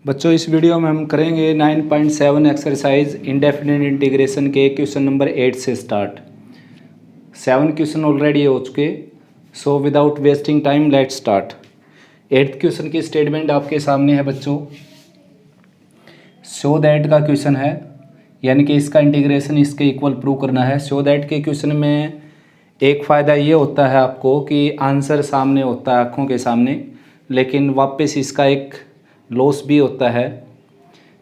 बच्चों इस वीडियो में हम करेंगे 9.7 एक्सरसाइज इंडेफिनिट इंटीग्रेशन के क्वेश्चन नंबर 8 से स्टार्ट। 7 क्वेश्चन ऑलरेडी हो चुके, so without wasting time let's start. 8th question की स्टेटमेंट आपके सामने है बच्चों। शो दैट का क्वेश्चन है, यानी कि इसका इंटीग्रेशन इसके इक्वल प्रूव करना है। शो दैट के क्वेश्चन में एक फ़ायदा ये होता है आपको कि आंसर सामने होता है आँखों के सामने, लेकिन वापस इसका एक लॉस भी होता है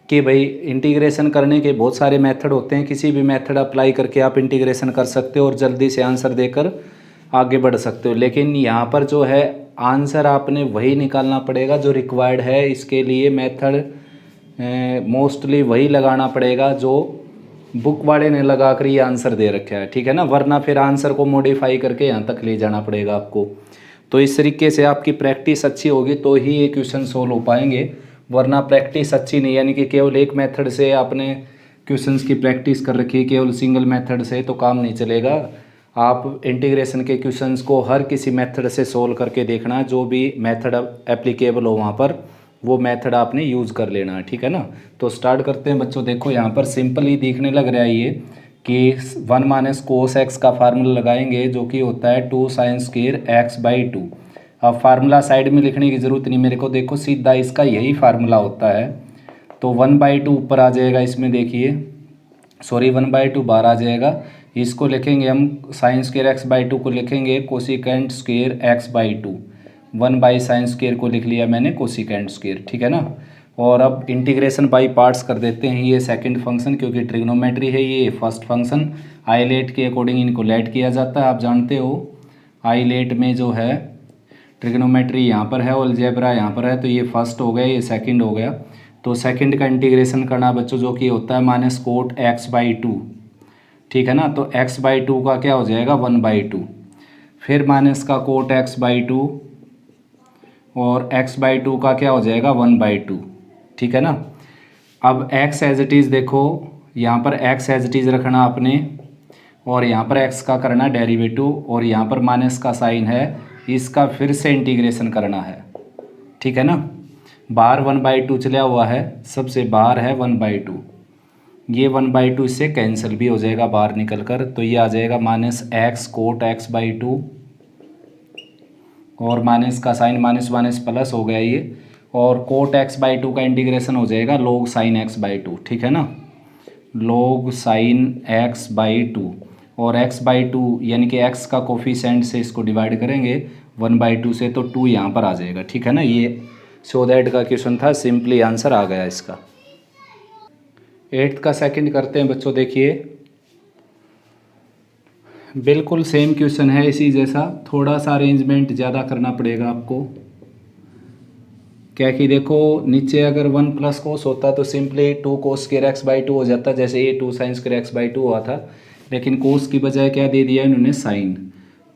कि भाई इंटीग्रेशन करने के बहुत सारे मेथड होते हैं, किसी भी मेथड अप्लाई करके आप इंटीग्रेशन कर सकते हो और जल्दी से आंसर देकर आगे बढ़ सकते हो। लेकिन यहाँ पर जो है आंसर आपने वही निकालना पड़ेगा जो रिक्वायर्ड है। इसके लिए मेथड मोस्टली वही लगाना पड़ेगा जो बुक वाले ने लगा कर ये आंसर दे रखा है, ठीक है ना, वरना फिर आंसर को मॉडिफाई करके यहाँ तक ले जाना पड़ेगा आपको। तो इस तरीके से आपकी प्रैक्टिस अच्छी होगी तो ही ये क्वेश्चन सोल्व हो पाएंगे, वरना प्रैक्टिस अच्छी नहीं, यानी कि केवल एक मेथड से आपने क्वेश्चंस की प्रैक्टिस कर रखी है केवल सिंगल मेथड से, तो काम नहीं चलेगा। आप इंटीग्रेशन के क्वेश्चंस को हर किसी मेथड से सोल्व करके देखना, जो भी मेथड एप्लीकेबल हो वहाँ पर वो मेथड आपने यूज़ कर लेना है, ठीक है ना। तो स्टार्ट करते हैं बच्चों। देखो यहाँ पर सिंपल ही दिखने लग रहा है ये कि 1 माइनस कोस एक्स का फार्मूला लगाएंगे जो कि होता है 2 साइन स्क्वायर एक्स बाई 2। अब फार्मूला साइड में लिखने की ज़रूरत नहीं मेरे को, देखो सीधा इसका यही फार्मूला होता है। तो 1/2 ऊपर आ जाएगा इसमें, देखिए सॉरी 1/2 बाहर आ जाएगा। इसको लिखेंगे हम साइन स्क्वायर एक्स बाई 2 को लिखेंगे cosecant square x by 2। 1/sin square को लिख लिया मैंने कोसिकेंट स्क्वायर, ठीक है ना। और अब इंटीग्रेशन बाई पार्ट्स कर देते हैं। ये सेकंड फंक्शन क्योंकि ट्रिग्नोमेट्री है, ये फर्स्ट फंक्शन आई लेट के अकॉर्डिंग इनको लेट किया जाता है। आप जानते हो आई लेट में जो है ट्रिग्नोमेट्री यहाँ पर है और अलजेब्रा यहाँ पर है, तो ये फर्स्ट हो गया, ये सेकंड हो गया। तो सेकंड का इंटीग्रेशन करना बच्चों जो कि होता है माइनस कोट एक्स बाई 2, ठीक है ना। तो एक्स बाई 2 का क्या हो जाएगा 1/2, फिर माइनस का कोट एक्स बाई 2 और x बाई 2 का क्या हो जाएगा 1/2, ठीक है ना। अब x एज इट इज़ देखो, यहाँ पर x एज इट इज़ रखना आपने और यहाँ पर x का करना डेरिवेटिव और यहाँ पर माइनस का साइन है, इसका फिर से इंटीग्रेशन करना है, ठीक है ना। बाहर 1/2 चला हुआ है, सबसे बाहर है 1/2, ये 1/2 इससे कैंसिल भी हो जाएगा बाहर निकल कर, तो ये आ जाएगा minus x cot x by 2 और माइनस का साइन माइनस माइनस प्लस हो गया ये, और कोट एक्स बाई 2 का इंटीग्रेशन हो जाएगा लॉग साइन एक्स बाई 2, ठीक है ना, लॉग साइन एक्स बाई 2। और एक्स बाई 2 यानी कि एक्स का कोफिशेंट से इसको डिवाइड करेंगे 1/2 से, तो 2 यहाँ पर आ जाएगा, ठीक है ना। ये सो दैट का क्वेश्चन था, सिंपली आंसर आ गया इसका। 8th का सेकंड करते हैं बच्चों। देखिए बिल्कुल सेम क्वेश्चन है इसी जैसा, थोड़ा सा अरेंजमेंट ज़्यादा करना पड़ेगा आपको। क्या कि देखो नीचे अगर 1 प्लस कोस होता तो simply 2 cos square x by 2 हो जाता, जैसे ये 2 साइन स्क्वायर एक्स बाई 2 हुआ था, लेकिन कोस की बजाय क्या दे दिया इन्होंने साइन।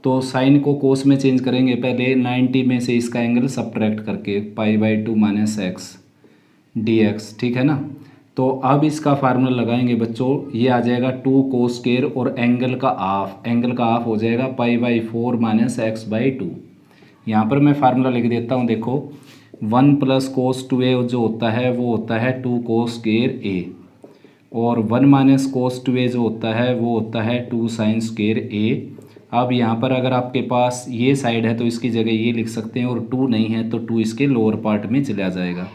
तो साइन को कोस में चेंज करेंगे पहले 90 में से इसका एंगल सब्ट्रैक्ट करके π/2 माइनस एक्स dx, ठीक है ना। तो अब इसका फार्मूला लगाएंगे बच्चों, ये आ जाएगा 2 कोस स्क्वायर और एंगल का हाफ हो जाएगा π/4 माइनस एक्स बाई 2। यहाँ पर मैं फार्मूला लिख देता हूँ, देखो 1 प्लस कोस 2a जो होता है वो होता है 2 कोस स्क्वायर a, और 1 माइनस कोस 2a जो होता है वो होता है 2 साइन स्क्वायर a। अब यहाँ पर अगर आपके पास ये साइड है तो इसकी जगह ये लिख सकते हैं, और 2 नहीं है तो 2 इसके लोअर पार्ट में चला जाएगा,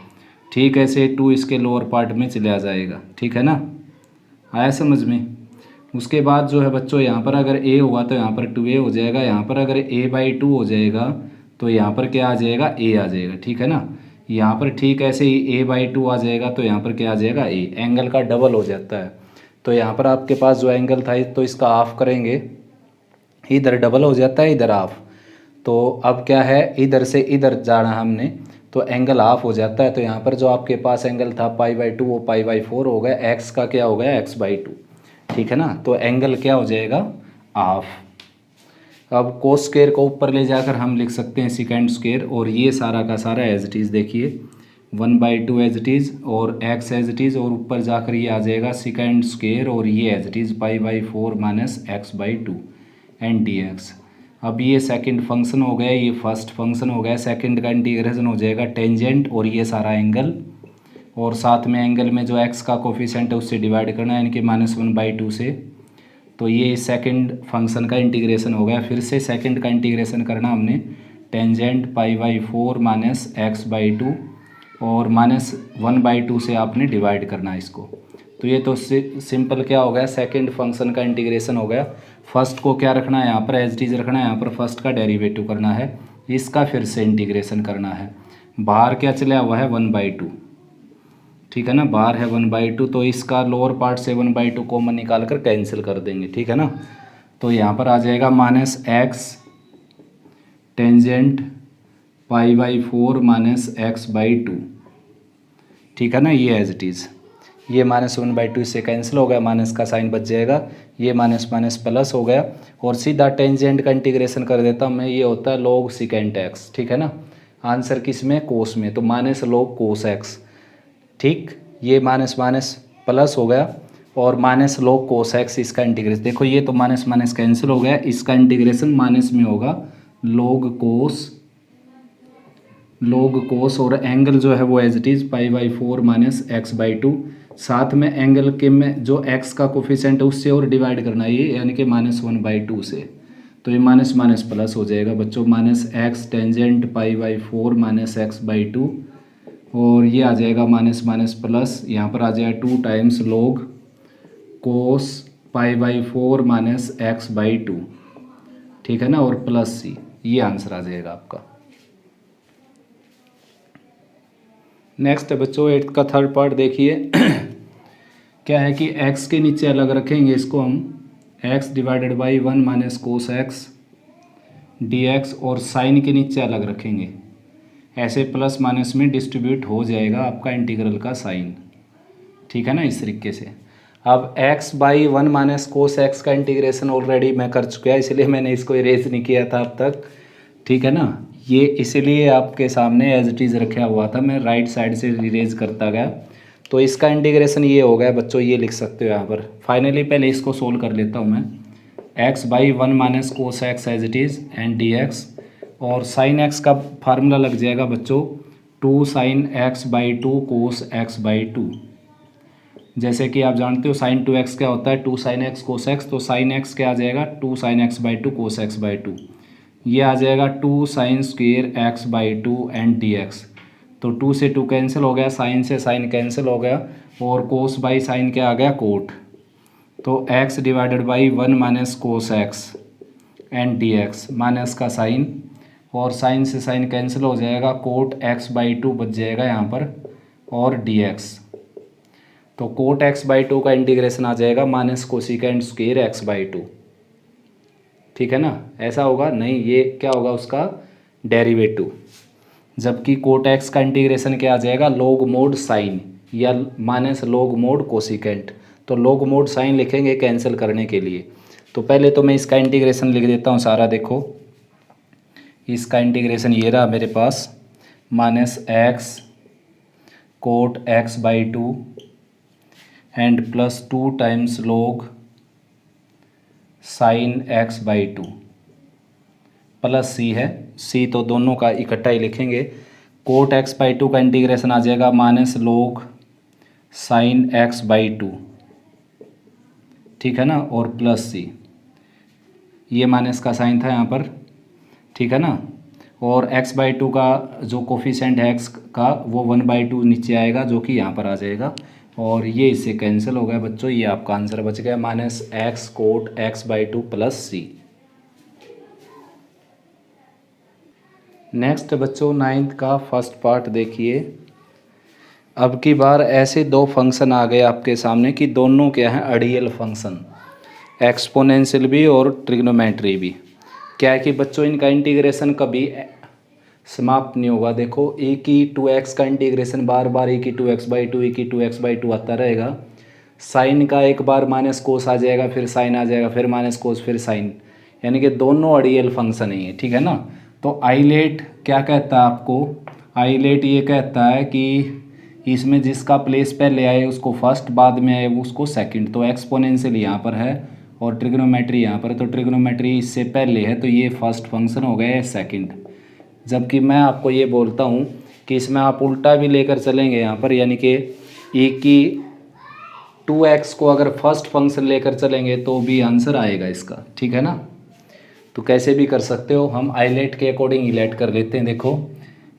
ठीक है, ऐसे 2 इसके लोअर पार्ट में चला जाएगा, ठीक है ना, आया समझ में। उसके बाद जो है बच्चों यहाँ पर अगर a होगा तो यहाँ पर 2a हो जाएगा, यहाँ पर अगर a/2 हो जाएगा तो यहाँ पर क्या आ जाएगा a आ जाएगा, ठीक है ना। यहाँ पर ठीक ऐसे ही a/2 आ जाएगा तो यहाँ पर क्या आ जाएगा a, एंगल का डबल हो जाता है। तो यहाँ पर आपके पास जो एंगल था तो इसका हाफ करेंगे, इधर डबल हो जाता है इधर हाफ, तो अब क्या है इधर से इधर जाना हमने तो एंगल हाफ हो जाता है। तो यहाँ पर जो आपके पास एंगल था π/2 वो π/4 हो गया, एक्स का क्या हो गया x/2, ठीक है ना। तो एंगल क्या हो जाएगा हाफ। अब कोस स्क्वायर को ऊपर ले जाकर हम लिख सकते हैं सेकेंड स्क्वायर, और ये सारा का सारा एज इट इज़, देखिए 1/2 एज इट इज़ और x एज इट इज़, और ऊपर जाकर ये आ जाएगा सेकेंड स्क्वायर और ये as it is π/4 minus x/2 and dx। अब ये सेकंड फंक्शन हो गया, ये फर्स्ट फंक्शन हो गया, सेकंड का इंटीग्रेशन हो जाएगा टेंजेंट और ये सारा एंगल और साथ में एंगल में जो एक्स का कोफिशिएंट है उससे डिवाइड करना है, यानी कि -1/2 से। तो ये सेकंड फंक्शन का इंटीग्रेशन हो गया। फिर से सेकंड का इंटीग्रेशन करना हमने, टेंजेंट π/4 -x/2 और -1/2 से आपने डिवाइड करना है इसको। तो ये तो सिंपल क्या हो गया, सेकंड फंक्शन का इंटीग्रेशन हो गया। फर्स्ट को क्या रखना है यहाँ पर, एज इट इज रखना है, यहाँ पर फर्स्ट का डेरिवेटिव करना है, इसका फिर से इंटीग्रेशन करना है। बाहर क्या चला हुआ है 1/2, ठीक है ना, बाहर है 1/2, तो इसका लोअर पार्ट से 1/2 कॉमन निकाल कर कैंसिल कर देंगे, ठीक है ना। तो यहाँ पर आ जाएगा -x टेंजेंट π/4 -x/2, ठीक है ना, ये एज इट इज़। ये -1/2 इससे कैंसिल हो गया, माइनस का साइन बच जाएगा, ये माइनस माइनस प्लस हो गया। और सीधा टेंजेंट का इंटीग्रेशन कर देता हूँ मैं, ये होता है log secant x, ठीक है ना। आंसर किस में, कोस में, तो -log cos x, ठीक। ये माइनस माइनस प्लस हो गया और -log cos x इसका इंटीग्रेशन। देखो ये तो माइनस माइनस कैंसिल हो गया, इसका इंटीग्रेशन माइनस में होगा log cos और एंगल जो है वो एज इट इज़ π/4 -x/2। साथ में एंगल के में जो x का कोफिशिएंट है उससे और डिवाइड करना है ये, यानी कि -1/2 से। तो ये माइनस माइनस प्लस हो जाएगा बच्चों, -x टेंजेंट π/4 -x/2 और ये आ जाएगा माइनस माइनस प्लस, यहाँ पर आ जाएगा 2 टाइम्स log cos π/4 -x/2, ठीक है ना, और प्लस c, ये आंसर आ जाएगा आपका। नेक्स्ट है बच्चों 8th का थर्ड पार्ट देखिए। क्या है कि x के नीचे अलग रखेंगे इसको हम, x / 1 - cos x dx, और साइन के नीचे अलग रखेंगे, ऐसे प्लस माइनस में डिस्ट्रीब्यूट हो जाएगा आपका इंटीग्रल का साइन, ठीक है ना, इस तरीके से। अब x/1 - cos x का इंटीग्रेशन ऑलरेडी मैं कर चुका है, इसलिए मैंने इसको इरेज नहीं किया था अब तक, ठीक है ना। ये इसीलिए आपके सामने एज इट इज़ रखा हुआ था, मैं राइट साइड से इरेज करता गया। तो इसका इंटीग्रेशन ये हो गया बच्चों, ये लिख सकते हो यहाँ पर। फाइनली पहले इसको सोल्व कर लेता हूँ मैं, x/1 - cos x as it is and dx, और साइन x का फार्मूला लग जाएगा बच्चों 2 sin x/2 cos x/2। जैसे कि आप जानते हो sin 2x क्या होता है, 2 sin x cos x, तो sin x क्या आ जाएगा 2 sin x/2 cos x/2, ये आ जाएगा 2 sin² x/2 एंड dx। तो 2 से 2 कैंसिल हो गया, साइन से साइन कैंसिल हो गया, और कोस बाई साइन क्या आ गया, कोट। तो x / 1 - cos x and dx, minus का साइन, और साइन से साइन कैंसिल हो जाएगा, कोट x/2 बच जाएगा यहाँ पर, और dx। तो कोट x/2 का इंटीग्रेशन आ जाएगा -cosecant² x/2, ठीक है ना। ऐसा होगा नहीं, ये क्या होगा उसका डेरिवेटिव, जबकि कोट x का इंटीग्रेशन क्या आ जाएगा, log mod साइन या -log mod कोसिकेंट। तो log mod साइन लिखेंगे कैंसिल करने के लिए। तो पहले तो मैं इसका इंटीग्रेशन लिख देता हूँ सारा, देखो इसका इंटीग्रेशन ये रहा मेरे पास, -x coat x/2 and +2 times log sin x/2 plus c है, c तो दोनों का इकट्ठा ही लिखेंगे। कोट x/2 का इंटीग्रेशन आ जाएगा -log sin x/2, ठीक है ना, और प्लस c, ये माइनस का साइन था यहाँ पर, ठीक है ना। और x/2 का जो कोफिशिएंट है x का वो 1/2 नीचे आएगा, जो कि यहाँ पर आ जाएगा, और ये इससे कैंसिल हो गया बच्चों, ये आपका आंसर बच गया -x coat x/2 plus c। Next बच्चों 9th का फर्स्ट पार्ट देखिए। अब की बार ऐसे दो फंक्शन आ गए आपके सामने कि दोनों क्या हैं, अड़ियल फंक्शन, एक्सपोनेंशियल भी और ट्रिग्नोमेट्री भी। क्या है कि बच्चों इनका इंटीग्रेशन कभी समाप्त नहीं होगा। देखो e की 2x का इंटीग्रेशन बार बार e की 2x/2 e की 2x/2 आता रहेगा। साइन का एक बार माइनस कोस आ जाएगा, फिर साइन आ जाएगा, फिर माइनस कोस, फिर साइन, यानी कि दोनों अड़ियल फंक्शन ही है, ठीक है ना। तो आइलेट क्या कहता है आपको, आइलेट ये कहता है कि इसमें जिसका प्लेस पहले आए उसको फर्स्ट, बाद में आए उसको सेकंड। तो एक्सपोनेंशियल यहाँ पर है और ट्रिग्नोमेट्री यहाँ पर, तो ट्रिग्नोमेट्री इससे पहले है, तो ये फर्स्ट फंक्शन हो गया है सेकंड। जबकि मैं आपको ये बोलता हूँ कि इसमें आप उल्टा भी लेकर चलेंगे यहाँ पर, यानी कि e की 2x को अगर फर्स्ट फंक्शन लेकर चलेंगे तो भी आंसर आएगा इसका, ठीक है ना। तो कैसे भी कर सकते हो, हम आइलेट के अकॉर्डिंग इलेट कर लेते हैं देखो।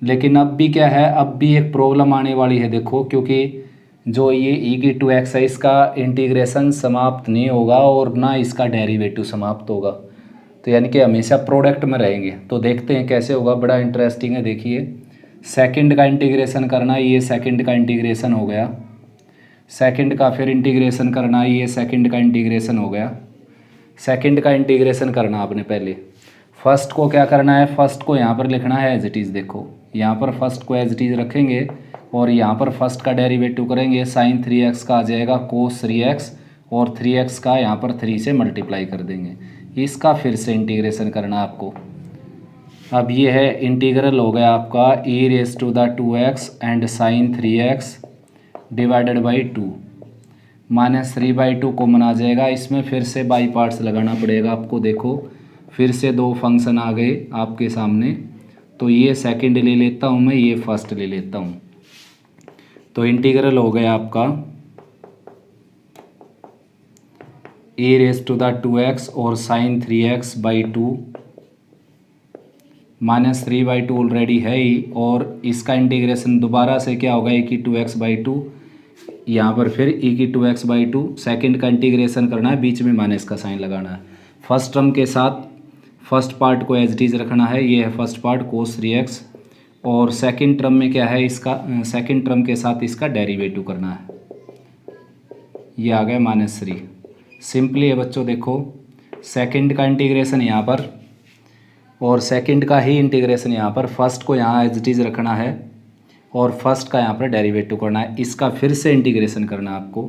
लेकिन अब भी क्या है, अब भी एक प्रॉब्लम आने वाली है देखो, क्योंकि जो ये e की 2x है इसका इंटीग्रेशन समाप्त नहीं होगा और ना इसका डेरिवेटिव समाप्त होगा, तो यानी कि हमेशा प्रोडक्ट में रहेंगे। तो देखते हैं कैसे होगा, बड़ा इंटरेस्टिंग है। देखिए सेकंड का इंटीग्रेशन करना, ये सेकंड का इंटीग्रेशन हो गया, सेकंड का फिर इंटीग्रेशन करना, ये सेकंड का इंटीग्रेशन हो गया। सेकंड का इंटीग्रेशन करना आपने पहले, फर्स्ट को क्या करना है, फर्स्ट को यहाँ पर लिखना है एज इट इज़। देखो यहाँ पर फर्स्ट को एज इट इज़ रखेंगे और यहाँ पर फर्स्ट का डेरिवेटिव करेंगे, साइन 3x का आ जाएगा कोस 3x और 3x का यहाँ पर 3 से मल्टीप्लाई कर देंगे। इसका फिर से इंटीग्रेशन करना आपको। अब ये है इंटीग्रल हो गया आपका e⁻² and sine 3x divided by 2 -3/2 common आ जाएगा। इसमें फिर से बाई पार्ट्स लगाना पड़ेगा आपको। देखो फिर से दो फंक्शन आ गए आपके सामने, तो ये सेकंड ले लेता हूँ मैं, ये फर्स्ट ले लेता हूँ। तो इंटीग्रल हो गया आपका e⁻² और साइन 3x/2 -3/2 ऑलरेडी है ही, और इसका इंटीग्रेशन दोबारा से क्या होगा, e की 2x/2, यहाँ पर फिर e की 2x/2। सेकंड का इंटीग्रेशन करना है, बीच में माइनस का साइन लगाना है। फर्स्ट टर्म के साथ फर्स्ट पार्ट को एज इट इज़ रखना है, ये है फर्स्ट पार्ट कोस 3x, और सेकंड टर्म में क्या है, इसका सेकंड टर्म के साथ इसका डेरिवेटिव करना है, ये आ गया -3। सिंपली है बच्चों, देखो सेकंड का इंटीग्रेशन यहाँ पर और सेकंड का ही इंटीग्रेशन यहाँ पर, फर्स्ट को यहाँ एज इट इज़ रखना है और फर्स्ट का यहाँ पर डेरिवेटिव करना है, इसका फिर से इंटीग्रेशन करना है आपको।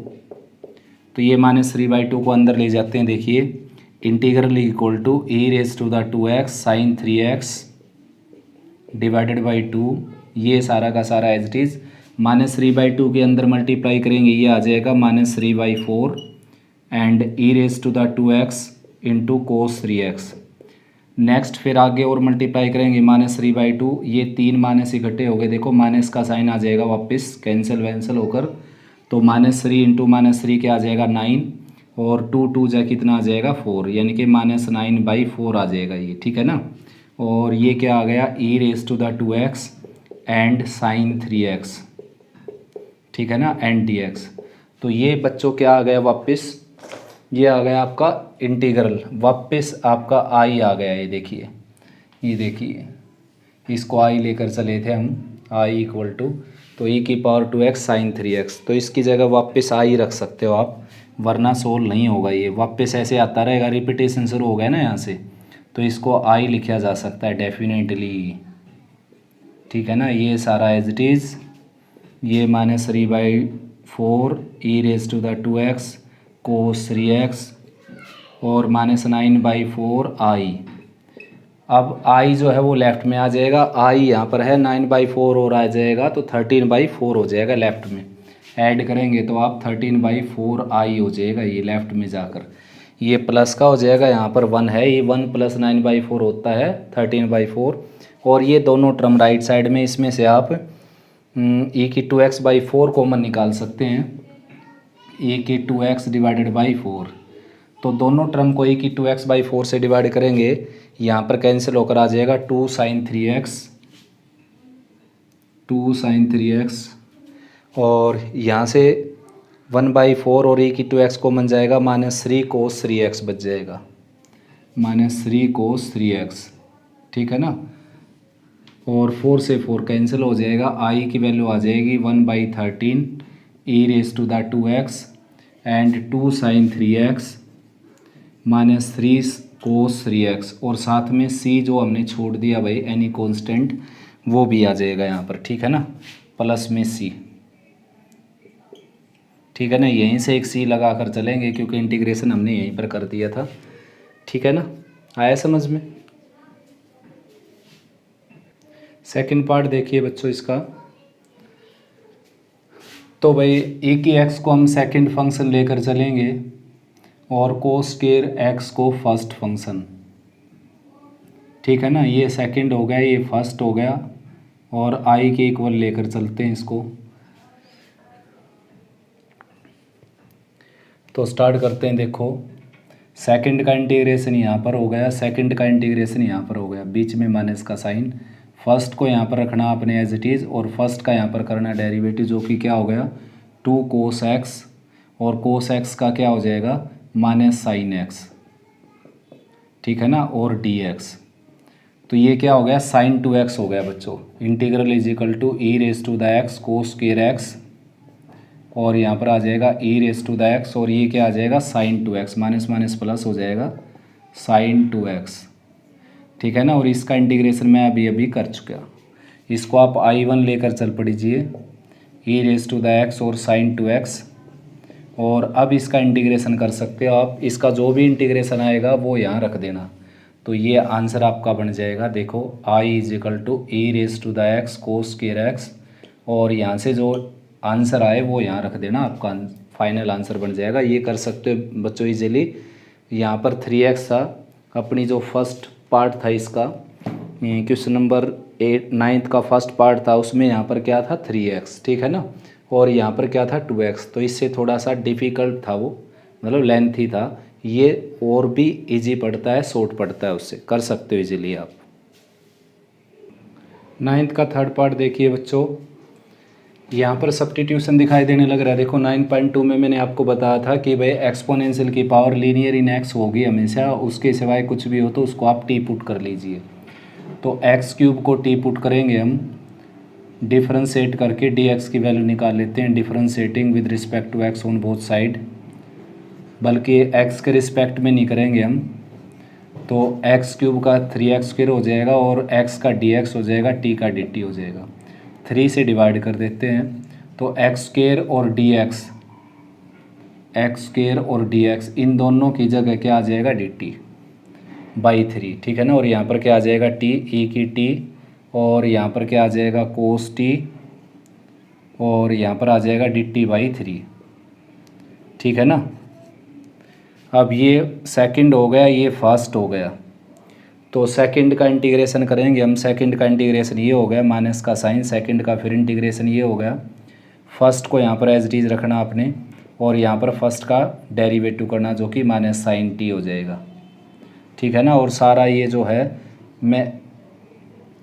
तो ये -3/2 को अंदर ले जाते हैं। देखिए integral equal to e⁻² sine 3x divided by 2, ये सारा का सारा एज इट इज़ -3/2 के अंदर मल्टीप्लाई करेंगे, ये आ जाएगा -3/4 and e⁻² into cos 3x। Next फिर आगे और मल्टीप्लाई करेंगे -3/2, ये 3 माइनस इकट्ठे हो गए, देखो माइनस का साइन आ जाएगा वापस कैंसिल वैंसिल होकर, तो -3 इंटू -3 क्या आ जाएगा 9, और 2 2 जा कितना आ जाएगा 4, यानी कि -9/4 आ जाएगा ये, ठीक है ना। और ये क्या आ गया e⁻² एंड साइन 3x, ठीक है ना, एंड dx। तो ये बच्चों क्या आ गया वापस, ये आ गया आपका इंटीग्रल, वापस आपका आई आ गया। ये देखिए इसको आई लेकर चले थे हम, आई इक्वल टू, तो e की पावर 2x साइन 3x, तो इसकी जगह वापस आई रख सकते हो आप, वरना सोल्व नहीं होगा। ये वापस ऐसे आता रहेगा, रिपीटेशन शुरू हो गया ना यहाँ से, तो इसको आई लिखा जा सकता है डेफिनेटली, ठीक है ना। ये सारा एज इट इज़, ये -3/4 e⁻² कोस 3x और -9/4 आई। अब आई जो है वो लेफ़्ट में आ जाएगा, आई यहाँ पर है 9/4 और आ जाएगा, तो 13/4 हो जाएगा लेफ़्ट में। ऐड करेंगे तो आप 13/4 आई हो जाएगा ये लेफ़्ट में जाकर, ये प्लस का हो जाएगा, यहाँ पर 1 है, ये 1 + 9/4 होता है 13/4, और ये दोनों टर्म राइट साइड में, इसमें से आप e की 2x/4 कॉमन निकाल सकते हैं, e की 2x डिवाइडेड बाई 4। तो दोनों टर्म को e की 2x/4 से डिवाइड करेंगे, यहाँ पर कैंसिल होकर आ जाएगा 2 sin 3x, और यहाँ से 1/4 और e की 2x कॉमन जाएगा, -3 cos 3x बच जाएगा, -3 cos 3x, ठीक है ना। और 4 से 4 कैंसिल हो जाएगा, i की वैल्यू आ जाएगी 1/13 e⁻² and 2 sin 3x -3 cos 3x, और साथ में c जो हमने छोड़ दिया भाई एनी कांस्टेंट, वो भी आ जाएगा यहाँ पर, ठीक है ना, प्लस में c, ठीक है ना। यहीं से एक c लगा कर चलेंगे क्योंकि इंटीग्रेशन हमने यहीं पर कर दिया था, ठीक है ना। आया समझ में। सेकंड पार्ट देखिए बच्चों इसका, तो भाई e की x को हम सेकंड फंक्शन लेकर चलेंगे और कोस स्क्वायर x को फर्स्ट फंक्शन, ठीक है ना। ये सेकंड हो गया, ये फर्स्ट हो गया, और आई के इक्वल लेकर चलते हैं इसको। तो स्टार्ट करते हैं। देखो सेकंड का इंटीग्रेशन यहाँ पर हो गया, सेकंड का इंटीग्रेशन यहाँ पर हो गया, बीच में माइनस का साइन। फर्स्ट को यहाँ पर रखना आपने एज इट इज़, और फर्स्ट का यहाँ पर करना डेरिवेटिव, जो कि क्या हो गया 2 cos x, और cos x का क्या हो जाएगा माइनस साइन एक्स, ठीक है ना, और dx। तो ये क्या हो गया साइन 2x हो गया बच्चों। Integral is equal to e raise to the x cos square x, और यहाँ पर आ जाएगा e raise to the x, और ये क्या आ जाएगा sign 2x, minus minus plus हो जाएगा साइन 2x, ठीक है ना। और इसका इंटीग्रेशन मैं अभी अभी कर चुका। इसको आप I1 लेकर चल पड़ीजिए, ई रेस टू द एक्स और साइन 2x, और अब इसका इंटीग्रेशन कर सकते हो आप। इसका जो भी इंटीग्रेशन आएगा वो यहाँ रख देना, तो ये आंसर आपका बन जाएगा। देखो I is equal to e raise to the x cos square x, और यहाँ से जो आंसर आए वो यहाँ रख देना, आपका फाइनल आंसर बन जाएगा। ये कर सकते हो बच्चों इजीली। यहाँ पर 3x था, अपनी जो फर्स्ट पार्ट था इसका, क्वेश्चन नंबर 9th का फर्स्ट पार्ट था, उसमें यहाँ पर क्या था 3x, ठीक है ना, और यहाँ पर क्या था 2x। तो इससे थोड़ा सा डिफ़िकल्ट था वो, मतलब लेंथी था। ये और भी इजी पड़ता है, शॉर्ट पड़ता है, उससे कर सकते हो इजीली आप। 9th का थर्ड पार्ट देखिए बच्चों, यहाँ पर सब्स्टिट्यूशन दिखाई देने लग रहा है। देखो 9.2 में मैंने आपको बताया था कि भाई एक्सपोनेंशियल की पावर लीनियर इन एक्स होगी हमेशा, उसके सिवाय कुछ भी हो तो उसको आप टी पुट कर लीजिए। तो एक्स क्यूब को टी पुट करेंगे हम, डिफरेंशिएट करके डी एक्स की वैल्यू निकाल लेते हैं, differentiating with respect to x on both side, बल्कि एक्स के रिस्पेक्ट में नहीं करेंगे हम। तो एक्स क्यूब का 3x² हो जाएगा, और एक्स का dx हो जाएगा, टी का dt हो जाएगा। 3 से डिवाइड कर देते हैं, तो x² और dx, x² और dx इन दोनों की जगह क्या आ जाएगा dt/3, ठीक है ना। और यहाँ पर क्या आ जाएगा t, e की t, और यहाँ पर क्या आ जाएगा cos t, और यहाँ पर आ जाएगा dt/3, ठीक है ना। अब ये सेकंड हो गया, ये फर्स्ट हो गया, तो सेकंड का इंटीग्रेशन करेंगे हम। सेकंड का इंटीग्रेशन ये हो गया माइनस का साइन, सेकंड का फिर इंटीग्रेशन ये हो गया। फर्स्ट को यहाँ पर एज इट इज़ रखना आपने, और यहाँ पर फर्स्ट का डेरिवेटिव करना, जो कि माइनस साइन टी हो जाएगा, ठीक है ना। और सारा ये जो है मैं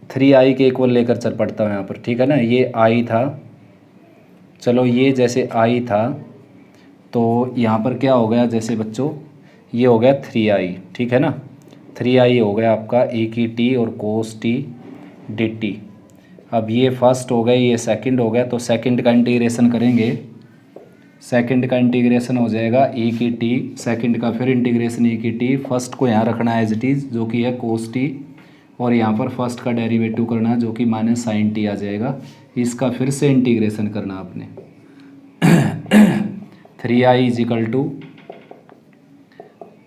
3i के इक्वल लेकर चल पड़ता हूँ यहाँ पर, ठीक है ना। ये i था, चलो ये जैसे i था, तो यहाँ पर क्या हो गया जैसे बच्चों, ये हो गया 3i, ठीक है ना। 3i हो गया आपका e की t और cos t dt। अब ये फर्स्ट हो गया, ये सेकंड हो गया, तो सेकंड का इंटीग्रेशन करेंगे। सेकंड का इंटीग्रेशन हो जाएगा e की t, सेकंड का फिर इंटीग्रेशन e की t, फर्स्ट को यहाँ रखना है एज इट इज़, जो कि है cos t, और यहाँ पर फर्स्ट का डेरिवेटिव करना है, जो कि माइनस साइन टी आ जाएगा। इसका फिर से इंटीग्रेशन करना आपने। 3i is equal to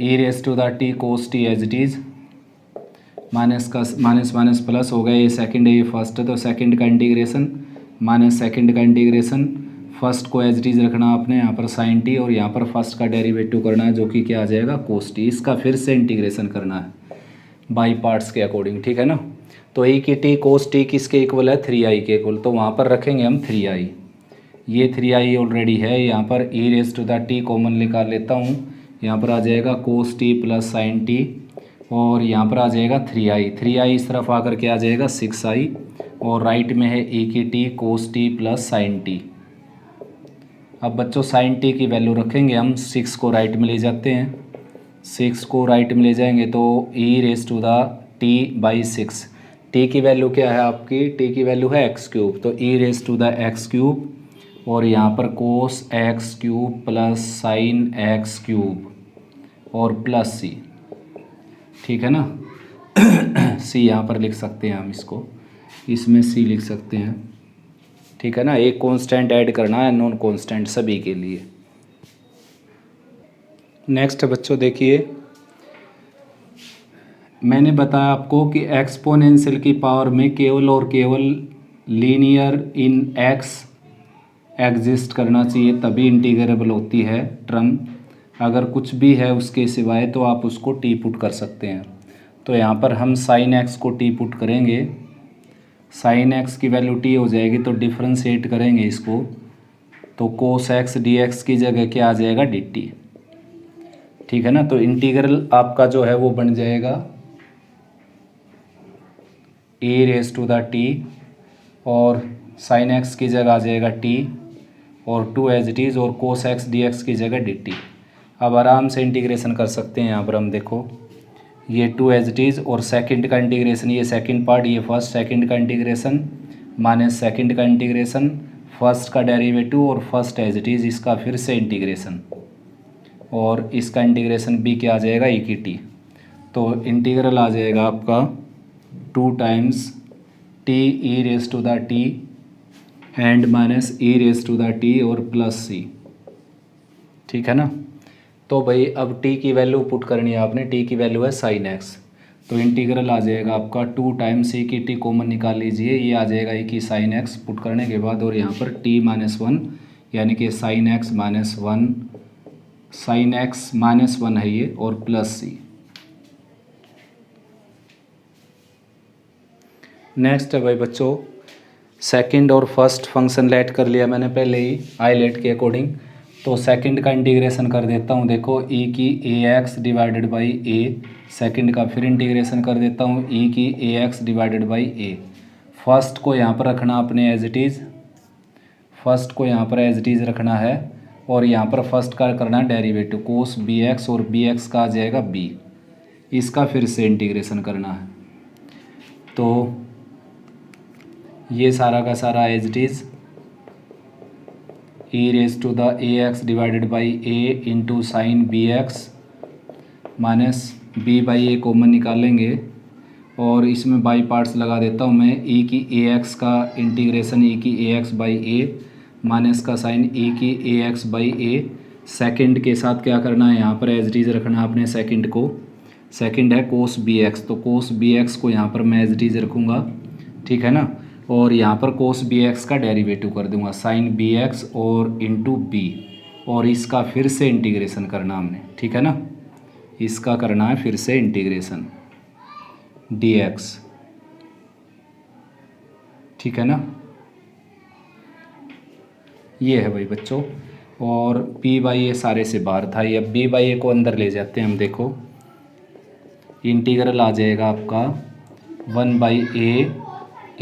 e raise to the t cos t as it is, minus का माइनस माइनस प्लस हो गया, ये सेकंड है ये फर्स्ट है, तो सेकंड का इंटीग्रेशन माइनस सेकंड का इंटीग्रेशन, फर्स्ट को एज इट इज़ रखना आपने यहाँ पर साइन टी, और यहाँ पर फर्स्ट का डेरिवेटिव करना है, जो कि क्या आ जाएगा कोस टी। इसका फिर से इंटीग्रेशन करना है बाई पार्ट्स के अकॉर्डिंग, ठीक है ना। तो ई की टी कोस टी किसके इक्वल है 3i के इक्वल, तो वहाँ पर रखेंगे हम 3i। ये 3i ऑलरेडी है, यहाँ पर e raise to the t common निकाल लेता हूँ, यहाँ पर आ जाएगा cos t plus sine t, और यहाँ पर आ जाएगा 3i इस तरफ आकर के आ जाएगा 6i, और राइट में है e की T cos t plus sine T. अब बच्चों साइन टी की वैल्यू रखेंगे हम, 6 को राइट में ले जाते हैं, 6 को राइट में ले जाएंगे तो e raise to the t/6। T की वैल्यू क्या है आपकी, टी की वैल्यू है x³ तो e raise to the x³, और यहाँ पर कोस x³ प्लस साइन x³ और प्लस c, ठीक है ना। सी यहाँ पर लिख सकते हैं हम इसको, इसमें सी लिख सकते हैं, ठीक है ना। एक कांस्टेंट ऐड करना है, नॉन कांस्टेंट सभी के लिए। नेक्स्ट बच्चों देखिए, मैंने बताया आपको कि एक्सपोनेंशियल की पावर में केवल और केवल लीनियर इन एक्स एग्जिस्ट करना चाहिए, तभी इंटीग्रेबल होती है टर्म। अगर कुछ भी है उसके सिवाय तो आप उसको टी पुट कर सकते हैं। तो यहाँ पर हम साइन एक्स को टी पुट करेंगे, साइन एक्स की वैल्यू टी हो जाएगी, तो डिफ्रेंशिएट करेंगे इसको, तो कोस एक्स डी एक्स की जगह क्या आ जाएगा, डी टी। ठीक है ना। तो इंटीग्रल आपका जो है वो बन जाएगा e raise to the t, और साइन एक्स की जगह आ जाएगा टी, और 2 एज इट इज़, और कोस एक्स डी एक्स की जगह डी टी। अब आराम से इंटीग्रेशन कर सकते हैं। यहाँ पर हम देखो ये 2 एज इट इज़, और सेकंड का इंटीग्रेशन, ये सेकंड पार्ट, ये फर्स्ट सेकंड का इंटीग्रेशन माइनस सेकंड का इंटीग्रेशन, फर्स्ट का डेरिवेटिव और फर्स्ट एज इट इज़, इसका फिर से इंटीग्रेशन, और इसका इंटीग्रेशन बी क्या आ जाएगा, ई की टी। तो इंटीग्रल आ जाएगा आपका 2 times t e raise to the t and minus e raise to the t और प्लस सी। ठीक है ना। तो भाई अब टी की वैल्यू पुट करनी है आपने, टी की वैल्यू है साइन एक्स, तो इंटीग्रल आ जाएगा आपका 2 टाइम्स ई की टी कॉमन निकाल लीजिए, ये आ जाएगा ई की साइन एक्स पुट करने के बाद, और यहाँ पर टी माइनस 1 यानी कि sine x minus 1, sine x minus 1 है ये, और प्लस सी। नेक्स्ट है भाई बच्चों, सेकंड और फर्स्ट फंक्शन लेट कर लिया मैंने पहले ही आई लेट के अकॉर्डिंग, तो सेकंड का इंटीग्रेशन कर देता हूँ। देखो ई की a x divided by a, second का फिर इंटीग्रेशन कर देता हूँ ई की a x divided by a. First को यहाँ पर रखना अपने एज इट इज़, फर्स्ट को यहाँ पर एज इट इज़ रखना है, और यहाँ पर फर्स्ट का करना है डेरिवेटिव कोस बी एक्स, और बी एक्स का आ जाएगा बी, इसका फिर से इंटीग्रेशन करना है। तो ये सारा का सारा as it is e raise to the a x divided by a into sine b x minus b by a common निकालेंगे, और इसमें बाई पार्ट्स लगा देता हूँ मैं। ई की ए एक्स का इंटीग्रेशन ई की a x by A minus का साइन ई की a x by A. Second के साथ क्या करना है, यहाँ पर एज इट इज़ रखना है अपने सेकेंड को, सेकेंड है कोस बी एक्स, तो कोस बी एक्स को यहाँ पर मैं एज इट इज़ रखूँगा। ठीक है ना। और यहाँ पर कोस बी एक्स का डेरिवेटिव कर दूंगा साइन बी एक्स और इंटू बी, और इसका फिर से इंटीग्रेशन करना हमने। ठीक है ना। इसका करना है फिर से इंटीग्रेशन डी एक्स। ठीक है ना। ये है भाई बच्चों, और पी बाई ए सारे से बाहर था, ये बी बाई ए को अंदर ले जाते हैं हम। देखो इंटीग्रल आ जाएगा आपका 1 by a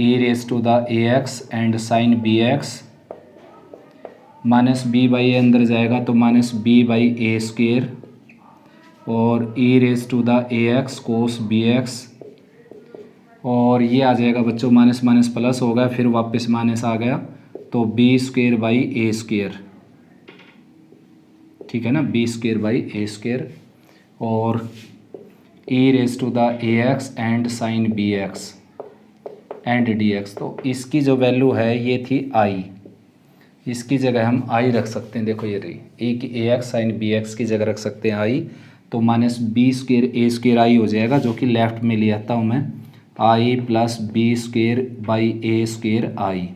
e raise to the a x and sine b x minus b by a अंदर जाएगा, तो minus b by a square, और e raise to the a x cos b x, और ये आ जाएगा बच्चों माइनस माइनस प्लस हो गया, फिर वापस माइनस आ गया, तो b square by a square. ठीक है ना, b square by a square, और e raise to the a x and sine b x and d x. तो इसकी जो वैल्यू है ये थी आई, इसकी जगह हम आई रख सकते हैं। देखो ये रही ए की a x sign b x की जगह रख सकते हैं आई, तो minus B square a square आई हो जाएगा, जो कि लेफ्ट में ले आता हूँ मैं, I plus b square by a square I.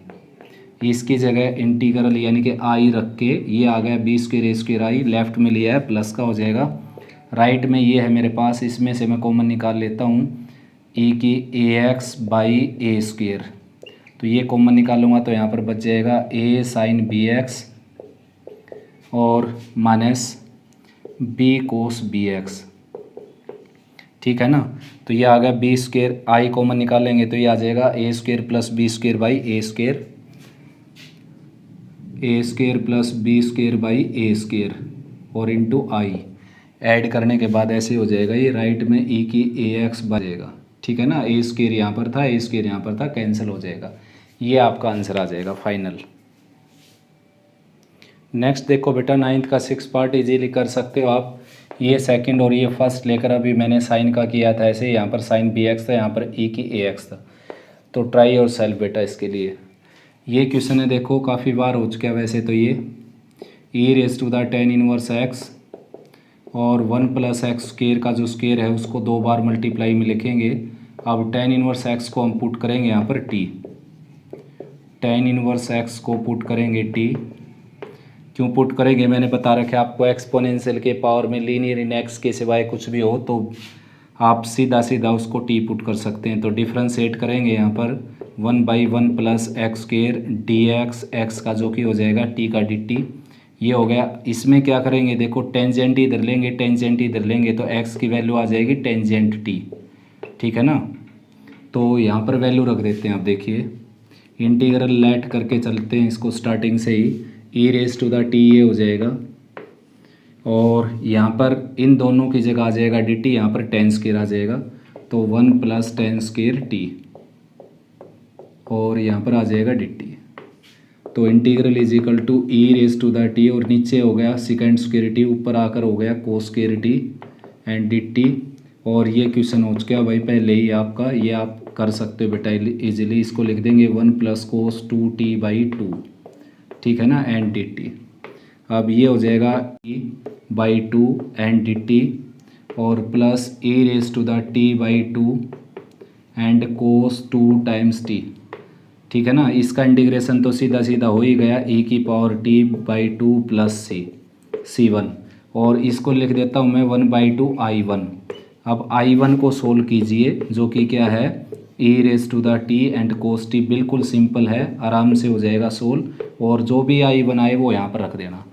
इसकी जगह इंटीग्रल यानी कि आई रख के ये आ गया B square a square I, left में लिया है प्लस का हो जाएगा, राइट में ये है मेरे पास, इसमें से मैं कॉमन निकाल लेता हूँ ई की a x by a square, तो ये कॉमन निकालूंगा तो यहाँ पर बच जाएगा ए साइन बी एक्स और minus b cos b x. ठीक है ना। तो ये आ गया बी स्क्वेयर, आई कॉमन निकालेंगे तो ये आ जाएगा a square plus b square by a square, a square plus b square by a square और इंटू आई। ऐड करने के बाद ऐसे हो जाएगा, ये राइट में ई की ए एक्स बचेगा। ठीक है ना, ए स्क्वेयर यहाँ पर था, ए स्क्वेयर यहाँ पर था, कैंसिल हो जाएगा, ये आपका आंसर आ जाएगा फाइनल। नेक्स्ट देखो बेटा, 9th का 6 पार्ट इजीली कर सकते हो आप। ये सेकंड और ये फर्स्ट लेकर अभी मैंने साइन का किया था ऐसे, यहाँ पर साइन बी एक्स था, यहाँ पर ई की ए एक्स था। तो ट्राई और सेल्फ बेटा इसके लिए। ये क्वेश्चन है देखो, काफ़ी बार हो चुका है वैसे तो ये, e raise to the tan inverse x और 1 प्लस एक्स स्क्वेयर का जो स्क्वेयर है उसको 2 बार मल्टीप्लाई में लिखेंगे। अब टेन इनवर्स एक्स को हम पुट करेंगे यहाँ पर टी, टेन इनवर्स एक्स को पुट करेंगे टी। क्यों पुट करेंगे मैंने बता रखा आपको, एक्सपोनेंशियल के पावर में लीनियर इन एक्स के सिवाय कुछ भी हो तो आप सीधा सीधा उसको टी पुट कर सकते हैं। तो डिफ्रेंशिएट करेंगे यहाँ पर 1/1 plus x square D x, x का जो कि हो जाएगा टी का डी टी। ये हो गया। इसमें क्या करेंगे, देखो टेंजेंट इधर लेंगे, टेंजेंट इधर लेंगे तो एक्स की वैल्यू आ जाएगी टेंजेंट टी, ठीक है ना। तो यहाँ पर वैल्यू रख देते हैं। अब देखिए इंटीग्रल लेट करके चलते हैं इसको स्टार्टिंग से ही, ई रेस टू द टी ये हो जाएगा, और यहाँ पर इन दोनों की जगह आ जाएगा डी टी, यहाँ पर टेन स्क्वायर आ जाएगा तो 1 प्लस टेन स्क्वायर टी, और यहाँ पर आ जाएगा डी टी। तो integral is equal to e raise to the t, और नीचे हो गया सेकेंड स्क्वायर टी, ऊपर आकर हो गया cos square T and d t. और ये क्वेश्चन हो चुका भाई पहले ही आपका, ये आप कर सकते हो बेटा इजीली। इसको लिख देंगे 1 प्लस कोस 2t/2, ठीक है ना, एंड डी टी। अब ये हो जाएगा e/2 एंड डी टी, और plus e raise to the t/2 and cos 2 times t, ठीक है ना। इसका इंटीग्रेशन तो सीधा सीधा हो ही गया, e की पावर t/2 प्लस c1, और इसको लिख देता हूँ मैं 1/2 i1। अब i1 को सोल्व कीजिए, जो कि क्या है e raise to the t and cos t, बिल्कुल सिंपल है, आराम से हो जाएगा सोल्व। और जो भी i1 आए वो यहाँ पर रख देना।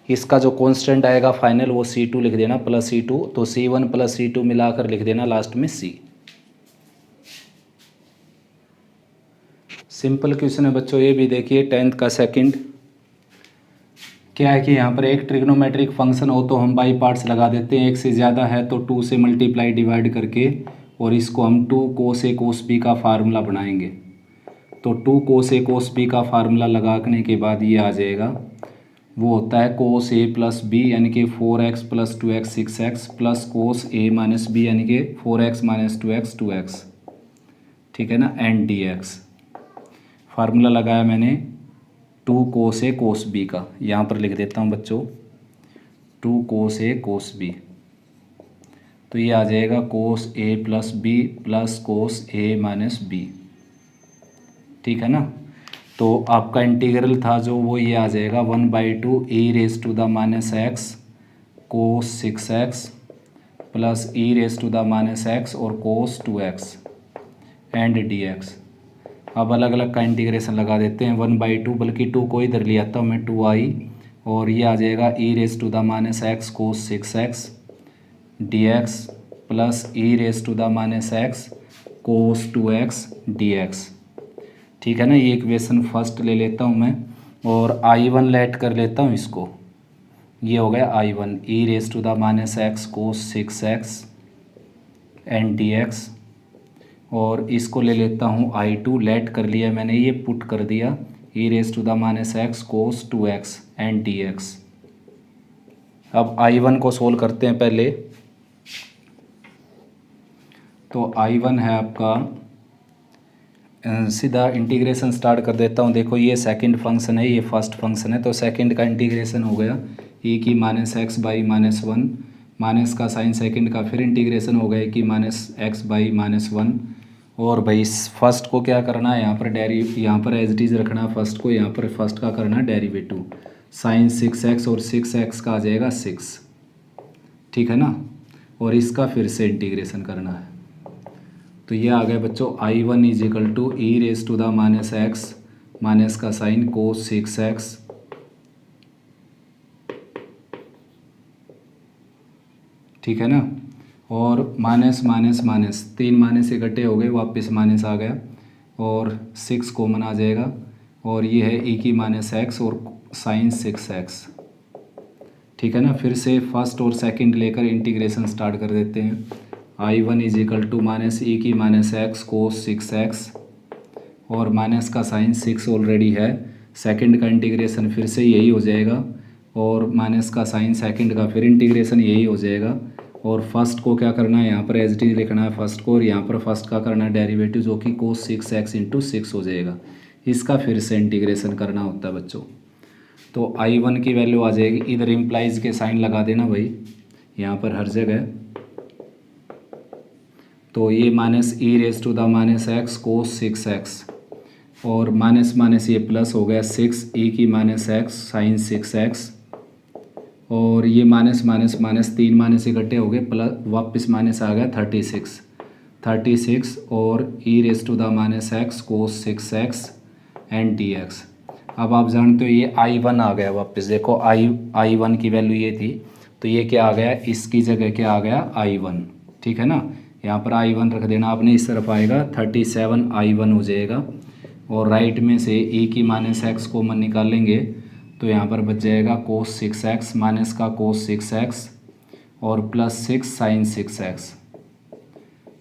इसका जो कांस्टेंट आएगा फाइनल वो c2 लिख देना प्लस c2, तो c1 प्लस c2 मिलाकर लिख देना लास्ट में c। सिंपल क्वेश्चन है बच्चों। ये भी देखिए 10th का सेकंड। क्या है कि यहाँ पर एक ट्रिग्नोमेट्रिक फंक्शन हो तो हम बाई पार्ट्स लगा देते हैं, एक से ज़्यादा है तो 2 से मल्टीप्लाई डिवाइड करके, और इसको हम 2 कोस ए कोस बी का फार्मूला बनाएंगे। तो 2 कोस ए कोस बी का फार्मूला लगाने के बाद ये आ जाएगा, वो होता है कोस ए प्लस बी यानी कि 4x plus 2x 6x plus cos a minus b यानी कि 4x माइनस 2x 2x, ठीक है ना, एंड डी एक्स। फार्मूला लगाया मैंने 2 कोस ए कोस बी का, यहाँ पर लिख देता हूँ बच्चों 2 कोस ए कोस बी, तो ये आ जाएगा कोस ए plus B plus cos a minus B, ठीक है ना। तो आपका इंटीग्रल था जो वो ये आ जाएगा 1/2 e raise to the minus x cos 6x plus e raise to the minus x और cos 2x and d x. अब अलग अलग का इंटीग्रेशन लगा देते हैं 1/2, बल्कि 2 को इधर ले आता हूँ मैं 2i, और ये आ जाएगा e raise to the minus x cos 6x d x plus e raise to the minus x cos 2x d x, ठीक है ना। ये इक्वेशन फर्स्ट ले लेता हूँ मैं, और i1 लेट कर लेता हूँ इसको, ये हो गया i1 e raise to the minus x cos 6x and d x, और इसको ले लेता हूँ i2 लेट कर लिया मैंने, ये पुट कर दिया e raise to the minus x cos 2x and d x. अब i1 को सोल्व करते हैं पहले। तो i1 है आपका, सीधा इंटीग्रेशन स्टार्ट कर देता हूँ। देखो ये सेकंड फंक्शन है, ये फर्स्ट फंक्शन है, तो सेकंड का इंटीग्रेशन हो गया e की minus x by minus 1, minus का साइन सेकंड का फिर इंटीग्रेशन हो गया कि माइनस एक्स बाई माइनस 1। और भाई फर्स्ट को क्या करना है, यहाँ पर एज इट इज़ रखना है फर्स्ट को, यहाँ पर फर्स्ट का करना है डेरिवेटिव, साइन 6x और 6x का आ जाएगा 6, ठीक है ना, और इसका फिर से इंटीग्रेशन करना है। तो ये आ गया बच्चों i1 is equal to e raise to the minus x, minus का साइन कोस 6x ठीक है ना, और माइनस माइनस माइनस 3 माइनस इकट्ठे हो गए, वापस माइनस आ गया, और 6 कॉमन आ जाएगा, और ये है e की माइनस एक्स और साइन 6x, ठीक है ना। फिर से फर्स्ट और सेकंड लेकर इंटीग्रेशन स्टार्ट कर देते हैं। i1 is equal to minus e की माइनस एक्स कोस 6x, और माइनस का साइन 6 ऑलरेडी है, सेकंड का इंटीग्रेशन फिर से यही हो जाएगा, और माइनस का साइन सेकंड का फिर इंटीग्रेशन यही हो जाएगा, और फर्स्ट को क्या करना है, यहाँ पर एज टी लिखना है फर्स्ट को, और यहाँ पर फर्स्ट का करना है डेरिवेटिव जो कि कोस 6x इंटू 6 हो जाएगा, इसका फिर से इंटीग्रेशन करना होता है बच्चों। तो i1 की वैल्यू आ जाएगी, इधर इम्प्लाइज के साइन लगा देना भाई यहाँ पर हर जगह। तो ये minus e raise to the minus x cos 6x, और माइनस माइनस ये प्लस हो गया 6 ई की माइनस एक्स साइन 6x, और ये माइनस माइनस माइनस 3 माइनस इकट्ठे हो गए, प्लस वापस माइनस आ गया 36, 36 और e⁻⁻x cos 6x and dx। अब आप जानते हो ये I1 आ गया वापस, देखो I1 की वैल्यू ये थी, तो ये क्या आ गया, इसकी जगह क्या आ गया I1, ठीक है ना। यहाँ पर I1 रख देना आपने, इस तरफ आएगा 37 I1 हो जाएगा, और राइट में से e⁻x कॉमन निकालेंगे तो यहाँ पर बच जाएगा cos 6x माइनस का cos 6x और प्लस 6 sin 6x,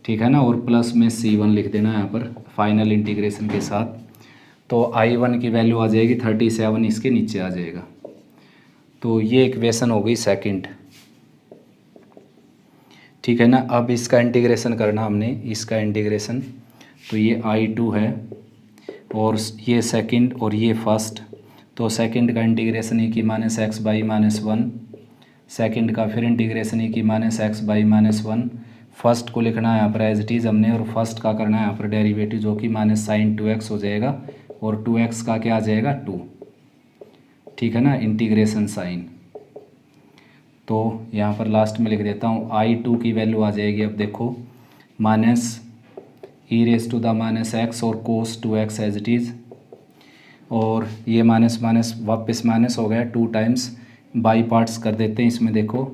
ठीक है ना, और प्लस में C1 लिख देना यहाँ पर फाइनल इंटीग्रेशन के साथ। तो I1 की वैल्यू आ जाएगी 37, इसके नीचे आ जाएगा। तो ये इक्वेशन हो गई सेकंड, ठीक है ना। अब इसका इंटीग्रेशन करना हमने, इसका इंटीग्रेशन, तो ये I2 है और ये सेकंड और ये फर्स्ट, तो सेकंड का इंटीग्रेशन e⁻x/-1, सेकंड का फिर इंटीग्रेशन e⁻x/-1, फर्स्ट को लिखना है यहाँ पर एज इट इज़ हमने, और फर्स्ट का करना है यहाँ पर डेरिवेटिव जो कि -sin 2x हो जाएगा, और 2x का क्या आ जाएगा 2, ठीक है ना, इंटीग्रेशन साइन। तो यहाँ पर लास्ट में लिख देता हूँ I2 की वैल्यू आ जाएगी, अब देखो -e⁻x और cos 2x as it is, और ये माइनस माइनस वापस माइनस हो गया, 2 टाइम्स बाई पार्ट्स कर देते हैं इसमें, देखो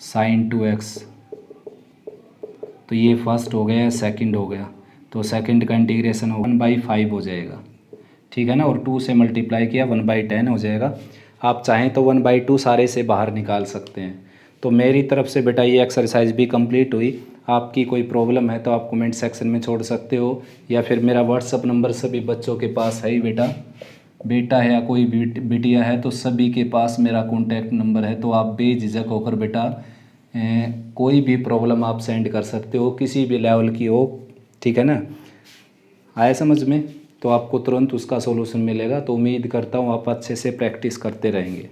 sin 2x, तो ये फर्स्ट हो गया, सेकंड हो गया, तो सेकंड का इंटीग्रेशन 1/5 हो जाएगा, ठीक है ना, और 2 से मल्टीप्लाई किया 1/10 हो जाएगा। आप चाहें तो 1/2 सारे से बाहर निकाल सकते हैं। तो मेरी तरफ से बेटा ये एक्सरसाइज भी कंप्लीट हुई। आपकी कोई प्रॉब्लम है तो आप कमेंट सेक्शन में छोड़ सकते हो, या फिर मेरा व्हाट्सअप नंबर सभी बच्चों के पास है ही बेटा है या कोई बिटिया है तो सभी के पास मेरा कॉन्टैक्ट नंबर है, तो आप बेझिझक होकर बेटा कोई भी प्रॉब्लम आप सेंड कर सकते हो, किसी भी लेवल की हो, ठीक है ना। आया समझ में? तो आपको तुरंत उसका सॉल्यूशन मिलेगा। तो उम्मीद करता हूँ आप अच्छे से प्रैक्टिस करते रहेंगे।